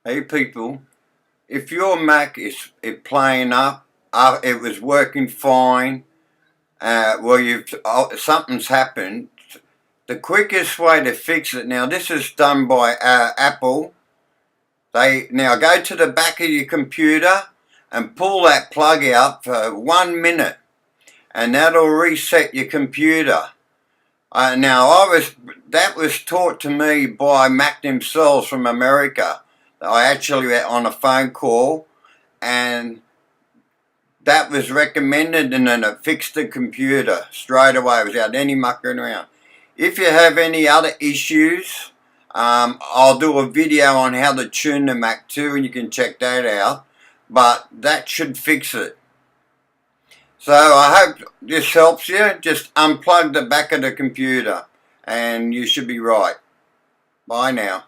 Hey people, if your Mac is playing up, it was working fine, something's happened, the quickest way to fix it, now this is done by Apple, now go to the back of your computer and pull that plug out for 1 minute and that'll reset your computer. That was taught to me by Mac themselves from America. I actually went on a phone call and that was recommended and then it fixed the computer straight away without any mucking around. If you have any other issues, I'll do a video on how to tune the Mac too and you can check that out, but that should fix it. So I hope this helps you. Just unplug the back of the computer and you should be right. Bye now.